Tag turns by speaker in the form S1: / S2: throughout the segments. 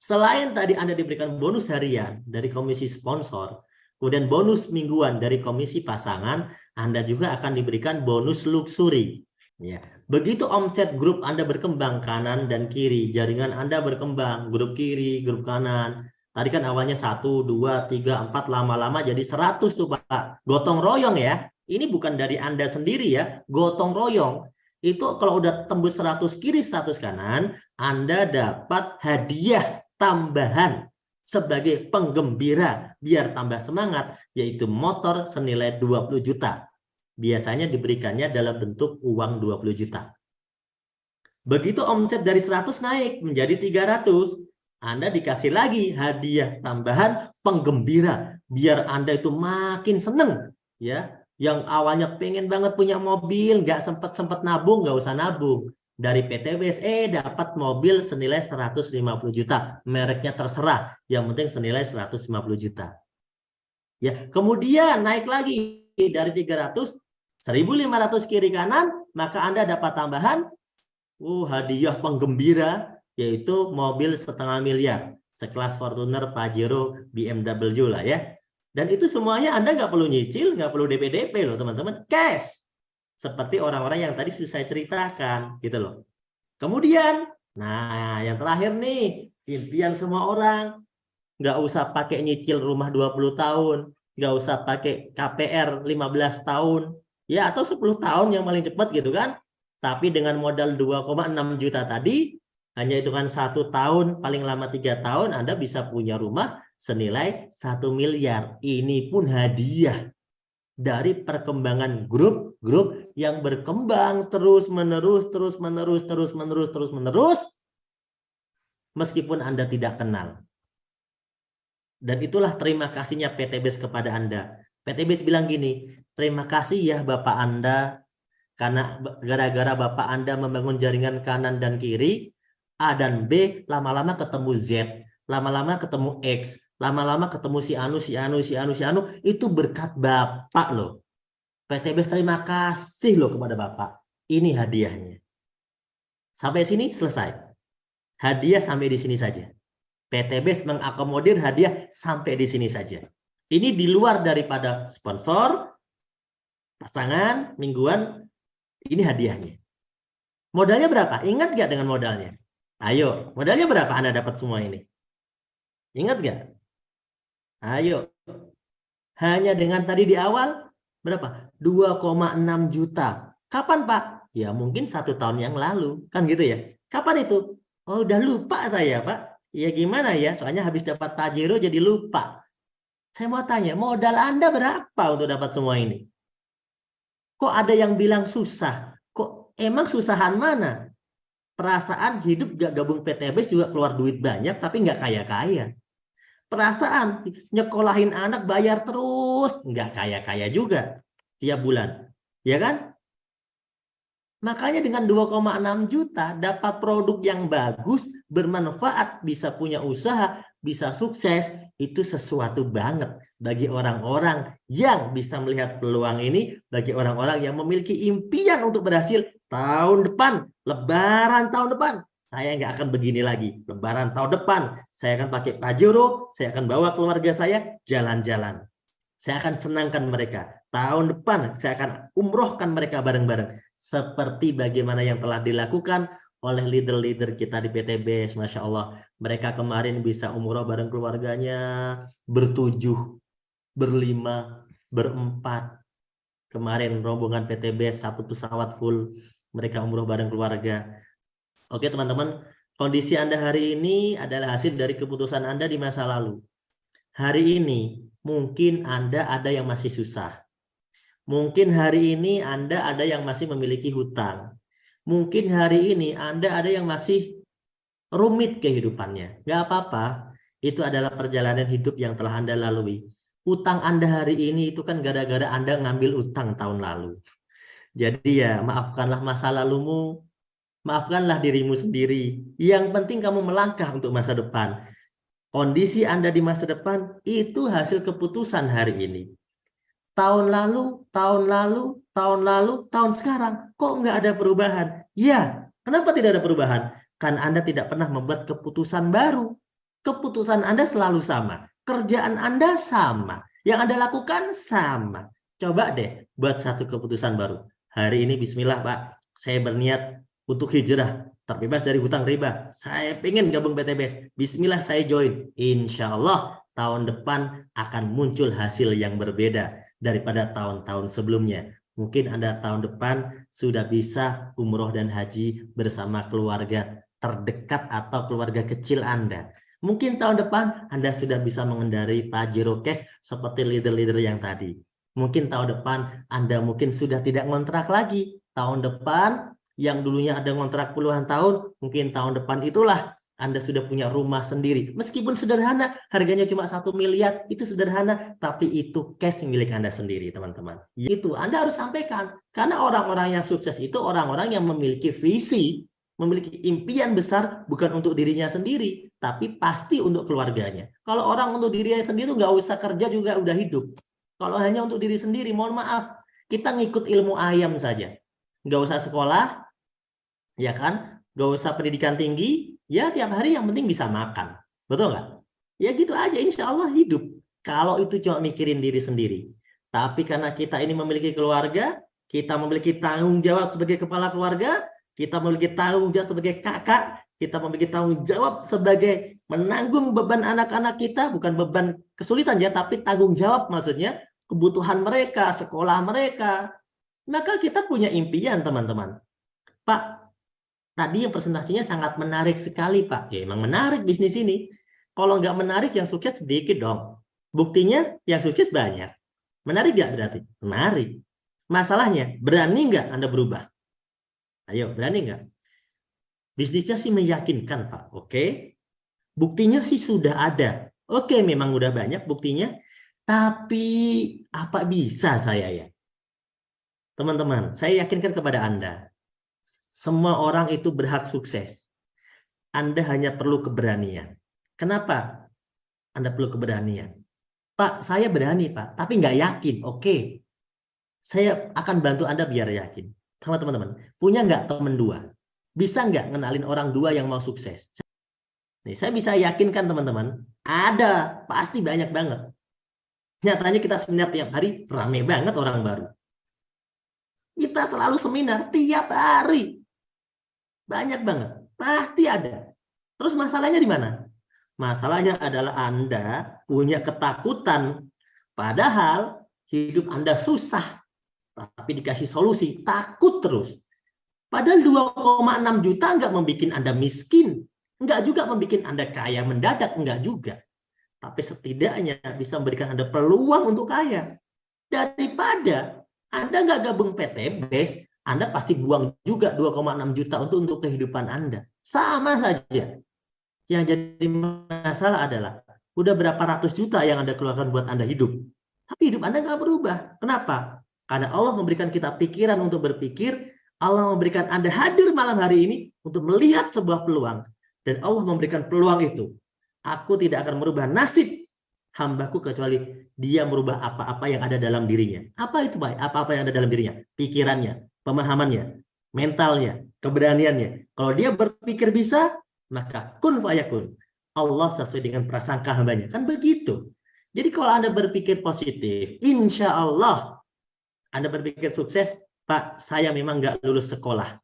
S1: Selain tadi Anda diberikan bonus harian dari komisi sponsor, kemudian bonus mingguan dari komisi pasangan, Anda juga akan diberikan bonus luxury. Ya. Begitu omset grup Anda berkembang kanan dan kiri, jaringan Anda berkembang, grup kiri, grup kanan. Tadi kan awalnya 1, 2, 3, 4, lama-lama jadi 100 tuh Pak. Gotong royong ya. Ini bukan dari Anda sendiri ya, gotong royong. Itu kalau udah tembus 100 kiri, 100 kanan, Anda dapat hadiah tambahan sebagai penggembira biar tambah semangat, yaitu motor senilai 20 juta. Biasanya diberikannya dalam bentuk uang 20 juta. Begitu omset dari 100 naik menjadi 300, Anda dikasih lagi hadiah tambahan penggembira biar Anda itu makin seneng ya. Yang awalnya pengen banget punya mobil, nggak sempat nabung, nggak usah nabung. Dari PTBS dapat mobil senilai 150 juta. Mereknya terserah, yang penting senilai 150 juta. Ya, kemudian naik lagi dari 300, 1.500 kiri kanan, maka Anda dapat tambahan hadiah penggembira, yaitu mobil 0,5 miliar. Sekelas Fortuner, Pajero, BMW lah ya. Dan itu semuanya Anda nggak perlu nyicil, nggak perlu DP-DP loh teman-teman. Cash. Seperti orang-orang yang tadi sudah saya ceritakan gitu loh. Kemudian, nah yang terakhir nih, impian semua orang. Nggak usah pakai nyicil rumah 20 tahun. Nggak usah pakai KPR 15 tahun. Ya, atau 10 tahun yang paling cepat gitu kan. Tapi dengan modal 2,6 juta tadi, hanya hitungan 1 tahun, paling lama 3 tahun, Anda bisa punya rumah senilai 1 miliar. Ini pun hadiah dari perkembangan grup-grup yang berkembang terus-menerus, meskipun Anda tidak kenal. Dan itulah terima kasihnya PTBS kepada Anda. PTBS bilang gini, terima kasih ya Bapak Anda, karena gara-gara Bapak Anda membangun jaringan kanan dan kiri, A dan B lama-lama ketemu Z, lama-lama ketemu X, lama-lama ketemu si Anu, itu berkat Bapak loh. PTBS terima kasih loh kepada Bapak. Ini hadiahnya. Sampai sini selesai. Hadiah sampai di sini saja. PTBS mengakomodir hadiah sampai di sini saja. Ini di luar daripada sponsor, pasangan, mingguan, ini hadiahnya. Modalnya berapa? Ingat nggak dengan modalnya? Ayo, modalnya berapa Anda dapat semua ini? Ingat nggak? Ayo. Hanya dengan tadi di awal, berapa? 2,6 juta. Kapan Pak? Ya mungkin 1 tahun yang lalu. Kan gitu ya. Kapan itu? Oh udah lupa saya Pak. Ya gimana ya, soalnya habis dapat Pajero jadi lupa. Saya mau tanya, modal Anda berapa untuk dapat semua ini? Kok ada yang bilang susah? Kok emang susahan mana? Perasaan hidup gak gabung PTBS juga keluar duit banyak, tapi nggak kaya-kaya. Perasaan nyekolahin anak bayar terus, nggak kaya-kaya juga tiap bulan. Ya kan? Makanya dengan 2,6 juta dapat produk yang bagus, bermanfaat, bisa punya usaha, bisa sukses, itu sesuatu banget bagi orang-orang yang bisa melihat peluang ini, bagi orang-orang yang memiliki impian untuk berhasil tahun depan, Lebaran tahun depan. Saya nggak akan begini lagi. Lebaran tahun depan, saya akan pakai Pajero, saya akan bawa keluarga saya jalan-jalan. Saya akan senangkan mereka. Tahun depan, saya akan umrohkan mereka bareng-bareng. Seperti bagaimana yang telah dilakukan oleh leader-leader kita di PTBS, Masya Allah. Mereka kemarin bisa umroh bareng keluarganya, ber-7, ber-5, ber-4. Kemarin rombongan PTBS 1 pesawat full, mereka umroh bareng keluarga. Oke teman-teman, kondisi Anda hari ini adalah hasil dari keputusan Anda di masa lalu. Hari ini mungkin Anda ada yang masih susah. Mungkin hari ini Anda ada yang masih memiliki hutang. Mungkin hari ini Anda ada yang masih rumit kehidupannya. Gak apa-apa. Itu adalah perjalanan hidup yang telah Anda lalui. Utang Anda hari ini itu kan gara-gara Anda ngambil utang tahun lalu. Jadi ya maafkanlah masa lalumu. Maafkanlah dirimu sendiri. Yang penting kamu melangkah untuk masa depan. Kondisi Anda di masa depan itu hasil keputusan hari ini. Tahun lalu, tahun sekarang, kok nggak ada perubahan? Ya, kenapa tidak ada perubahan? Kan Anda tidak pernah membuat keputusan baru. Keputusan Anda selalu sama. Kerjaan Anda sama. Yang Anda lakukan sama. Coba deh buat satu keputusan baru. Hari ini bismillah Pak, saya berniat untuk hijrah, terbebas dari hutang riba. Saya pengen gabung PTBS. Bismillah saya join. Insya Allah tahun depan akan muncul hasil yang berbeda daripada tahun-tahun sebelumnya. Mungkin Anda tahun depan sudah bisa umroh dan haji bersama keluarga terdekat atau keluarga kecil Anda. Mungkin tahun depan Anda sudah bisa mengendarai Pajero Cash seperti leader-leader yang tadi. Mungkin tahun depan Anda mungkin sudah tidak ngontrak lagi. Tahun depan yang dulunya ada ngontrak puluhan tahun, mungkin tahun depan itulah Anda sudah punya rumah sendiri. Meskipun sederhana, harganya cuma 1 miliar, itu sederhana, tapi itu cash milik Anda sendiri, teman-teman. Itu Anda harus sampaikan. Karena orang-orang yang sukses itu orang-orang yang memiliki visi, memiliki impian besar bukan untuk dirinya sendiri, tapi pasti untuk keluarganya. Kalau orang untuk dirinya sendiri nggak usah kerja juga udah hidup. Kalau hanya untuk diri sendiri, mohon maaf, kita ngikut ilmu ayam saja. Nggak usah sekolah, ya kan? Nggak usah pendidikan tinggi, ya tiap hari yang penting bisa makan. Betul nggak? Ya gitu aja, insya Allah hidup. Kalau itu cuma mikirin diri sendiri. Tapi karena kita ini memiliki keluarga, kita memiliki tanggung jawab sebagai kepala keluarga, kita memiliki tanggung jawab sebagai kakak, kita memiliki tanggung jawab sebagai menanggung beban anak-anak kita, bukan beban kesulitan ya, tapi tanggung jawab maksudnya, kebutuhan mereka, sekolah mereka. Maka kita punya impian, teman-teman. Pak, tadi yang presentasinya sangat menarik sekali, Pak. Ya, emang menarik bisnis ini. Kalau nggak menarik, yang sukses sedikit dong. Buktinya yang sukses banyak. Menarik nggak berarti? Menarik. Masalahnya, berani nggak Anda berubah? Ayo, berani nggak? Bisnisnya sih meyakinkan, Pak. Oke. Buktinya sih sudah ada. Oke, memang udah banyak buktinya. Tapi apa bisa saya ya? Teman-teman, saya yakinkan kepada Anda. Semua orang itu berhak sukses. Anda hanya perlu keberanian. Kenapa Anda perlu keberanian? Pak, saya berani, Pak. Tapi nggak yakin. Oke. Saya akan bantu Anda biar yakin. Sama teman-teman, punya nggak teman dua? Bisa nggak ngenalin orang dua yang mau sukses? Nih, saya bisa yakinkan teman-teman, ada, pasti banyak banget. Nyatanya kita seminar tiap hari, rame banget orang baru. Kita selalu seminar tiap hari. Banyak banget, pasti ada. Terus masalahnya di mana? Masalahnya adalah Anda punya ketakutan, padahal hidup Anda susah. Tapi dikasih solusi, takut terus. Padahal 2,6 juta nggak membuat Anda miskin. Nggak juga membuat Anda kaya mendadak, nggak juga. Tapi setidaknya bisa memberikan Anda peluang untuk kaya. Daripada Anda nggak gabung PTBS, Anda pasti buang juga 2,6 juta untuk kehidupan Anda. Sama saja. Yang jadi masalah adalah, udah berapa ratus juta yang Anda keluarkan buat Anda hidup. Tapi hidup Anda nggak berubah. Kenapa? Karena Allah memberikan kita pikiran untuk berpikir, Allah memberikan Anda hadir malam hari ini untuk melihat sebuah peluang. Dan Allah memberikan peluang itu. Aku tidak akan merubah nasib hambaku kecuali dia merubah apa-apa yang ada dalam dirinya. Apa itu baik? Apa-apa yang ada dalam dirinya? Pikirannya, pemahamannya, mentalnya, keberaniannya. Kalau dia berpikir bisa, maka kun fayakun. Allah sesuai dengan prasangka hambanya. Kan begitu. Jadi kalau Anda berpikir positif, insya Allah Anda berpikir sukses, Pak, saya memang nggak lulus sekolah.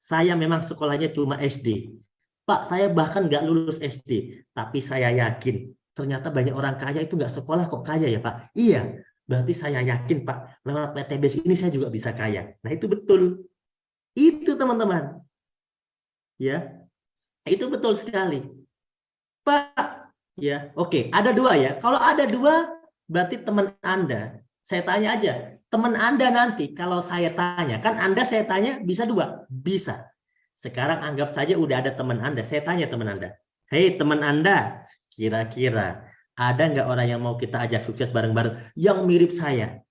S1: Saya memang sekolahnya cuma SD. Pak, saya bahkan nggak lulus SD. Tapi saya yakin, ternyata banyak orang kaya itu nggak sekolah kok kaya ya Pak. Iya, berarti saya yakin Pak, lewat PTBS ini saya juga bisa kaya. Nah itu betul. Itu teman-teman. Ya, itu betul sekali. Pak, ya oke, ada dua ya. Kalau ada dua, berarti teman Anda. Saya tanya aja, teman Anda nanti kalau saya tanya, kan Anda saya tanya bisa dua? Bisa. Sekarang anggap saja udah ada teman Anda. Saya tanya teman Anda. Hei teman Anda, kira-kira ada nggak orang yang mau kita ajak sukses bareng-bareng yang mirip saya?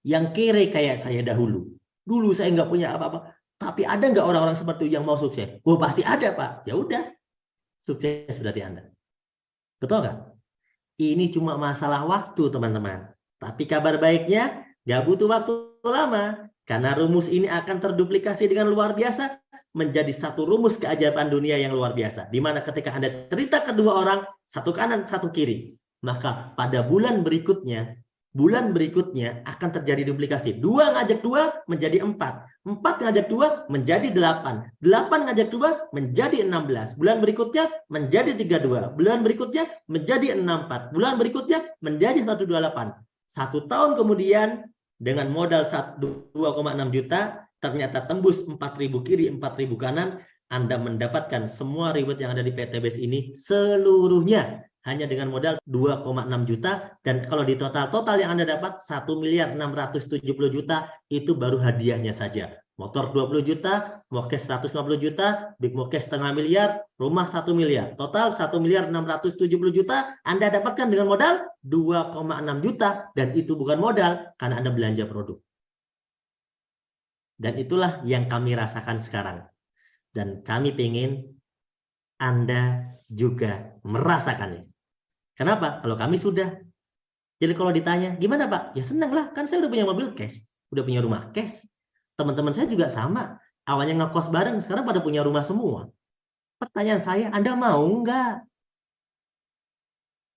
S1: Yang kere kayak saya dahulu. Dulu saya nggak punya apa-apa. Tapi ada nggak orang-orang seperti itu yang mau sukses? Oh pasti ada Pak. Ya udah, sukses berarti Anda. Betul nggak? Ini cuma masalah waktu teman-teman. Tapi kabar baiknya nggak butuh waktu lama. Karena rumus ini akan terduplikasi dengan luar biasa. menjadi satu rumus keajaiban dunia yang luar biasa. Di mana ketika Anda cerita kedua orang, satu kanan, satu kiri, maka pada bulan berikutnya akan terjadi duplikasi. 2 ngajak 2 menjadi 4. 4 ngajak 2 menjadi 8. 8 ngajak 2 menjadi 16. Bulan berikutnya menjadi 32. Bulan berikutnya menjadi 64. Bulan berikutnya menjadi 128. 1 tahun kemudian dengan modal 2,6 juta, ternyata tembus 4.000 kiri, 4.000 kanan, Anda mendapatkan semua reward yang ada di PTBS ini seluruhnya hanya dengan modal 2,6 juta, dan kalau di total yang Anda dapat 1.670.000.000 itu baru hadiahnya saja. Motor 20 juta, Mokes 150 juta, Big Mokes setengah miliar, rumah 1 miliar. Total 1.670.000.000 Anda dapatkan dengan modal 2,6 juta, dan itu bukan modal karena Anda belanja produk. Dan itulah yang kami rasakan sekarang. Dan kami pengen Anda juga merasakannya. Kenapa? Kalau kami sudah. Jadi kalau ditanya, gimana Pak? Ya senang lah, kan saya udah punya mobil cash, udah punya rumah cash. Teman-teman saya juga sama. Awalnya ngekos bareng, sekarang pada punya rumah semua. Pertanyaan saya, Anda mau nggak?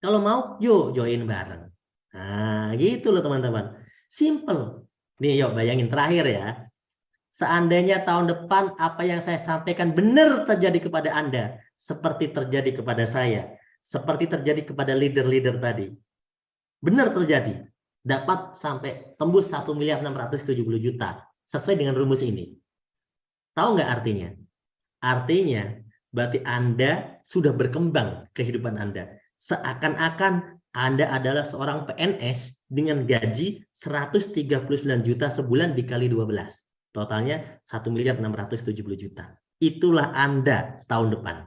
S1: Kalau mau, yuk join bareng. Nah, gitu loh teman-teman. Simple. Nih yuk bayangin terakhir ya. Seandainya tahun depan apa yang saya sampaikan benar terjadi kepada Anda, seperti terjadi kepada saya, seperti terjadi kepada leader-leader tadi. Benar terjadi. Dapat sampai tembus 1.670.000.000 sesuai dengan rumus ini. Tahu nggak artinya? Artinya berarti Anda sudah berkembang kehidupan Anda. Seakan-akan Anda adalah seorang PNS dengan gaji 139 juta sebulan dikali 12. Totalnya 1.670.000.000. Itulah Anda tahun depan.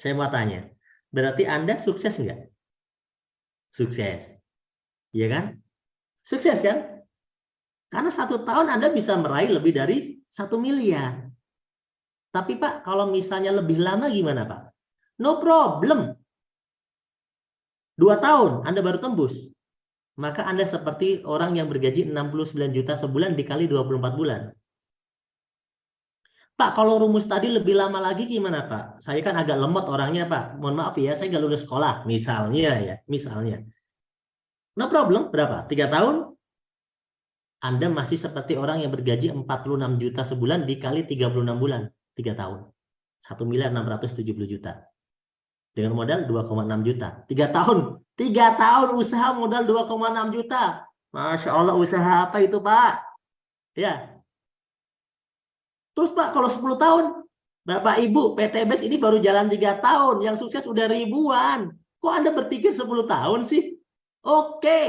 S1: Saya mau tanya, berarti Anda sukses nggak? Sukses. Iya kan? Sukses kan? Karena 1 tahun Anda bisa meraih lebih dari 1 miliar. Tapi Pak, kalau misalnya lebih lama gimana Pak? No problem. 2 tahun Anda baru tembus. Maka Anda seperti orang yang bergaji 69 juta sebulan dikali 24 bulan. Pak, kalau rumus tadi lebih lama lagi gimana Pak? Saya kan agak lemot orangnya Pak. Mohon maaf ya, saya nggak lulus sekolah. Misalnya ya, misalnya. No problem, berapa? 3 tahun? Anda masih seperti orang yang bergaji 46 juta sebulan dikali 36 bulan. 3 tahun. 1.670.000.000. Dengan modal 2,6 juta. 3 tahun. 3 tahun usaha modal 2,6 juta. Masya Allah, usaha apa itu Pak? Ya. Terus Pak, kalau 10 tahun, Bapak Ibu, PTBS ini baru jalan 3 tahun, yang sukses udah ribuan. Kok Anda berpikir 10 tahun sih? Oke,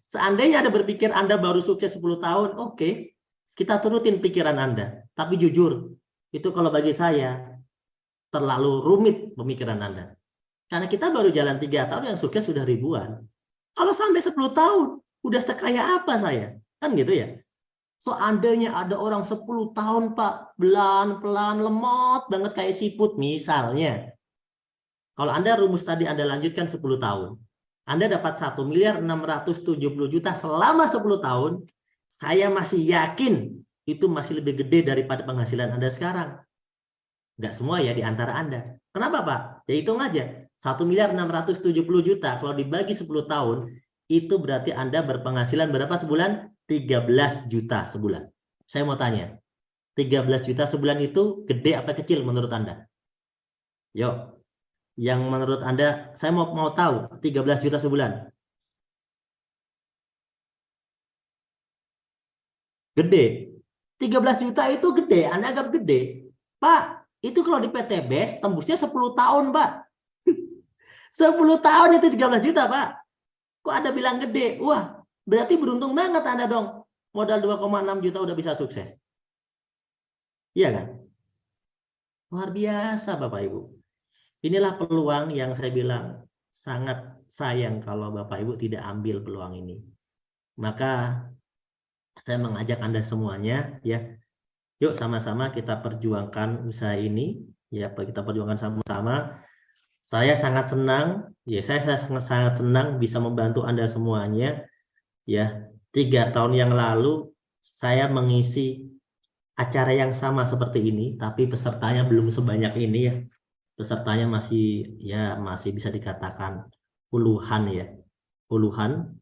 S1: seandainya Anda berpikir Anda baru sukses 10 tahun, oke, kita turutin pikiran Anda. Tapi jujur, itu kalau bagi saya, terlalu rumit pemikiran Anda. Karena kita baru jalan 3 tahun, yang sukses sudah ribuan. Kalau sampai 10 tahun, udah sekaya apa saya? Kan gitu ya? Seandainya ada orang 10 tahun Pak, pelan-pelan lemot banget kayak siput misalnya. Kalau Anda rumus tadi Anda lanjutkan 10 tahun. Anda dapat 1.670.000.000 selama 10 tahun. Saya masih yakin itu masih lebih gede daripada penghasilan Anda sekarang. Nggak semua ya di antara Anda. Kenapa Pak? Ya hitung aja. 1.670.000.000 kalau dibagi 10 tahun, itu berarti Anda berpenghasilan berapa sebulan? 13 juta sebulan. Saya mau tanya, 13 juta sebulan itu gede apa kecil menurut Anda? Yuk, yang menurut Anda, saya mau tahu 13 juta sebulan. Gede. 13 juta itu gede, Anda anggap gede. Pak, itu kalau di PTBS tembusnya 10 tahun, Pak. 10 tahun itu 13 juta, Pak. Kok Anda bilang gede? Wah, berarti beruntung banget Anda dong. Modal 2,6 juta udah bisa sukses. Iya kan? Luar biasa Bapak Ibu. Inilah peluang yang saya bilang sangat sayang kalau Bapak Ibu tidak ambil peluang ini. Maka saya mengajak Anda semuanya ya. Yuk sama-sama kita perjuangkan usaha ini. Ya, kita perjuangkan sama-sama. Saya sangat senang, ya saya sangat senang bisa membantu Anda semuanya. Ya, 3 tahun yang lalu saya mengisi acara yang sama seperti ini, tapi pesertanya belum sebanyak ini ya. Pesertanya masih bisa dikatakan puluhan ya, puluhan.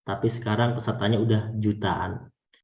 S1: Tapi sekarang pesertanya udah jutaan.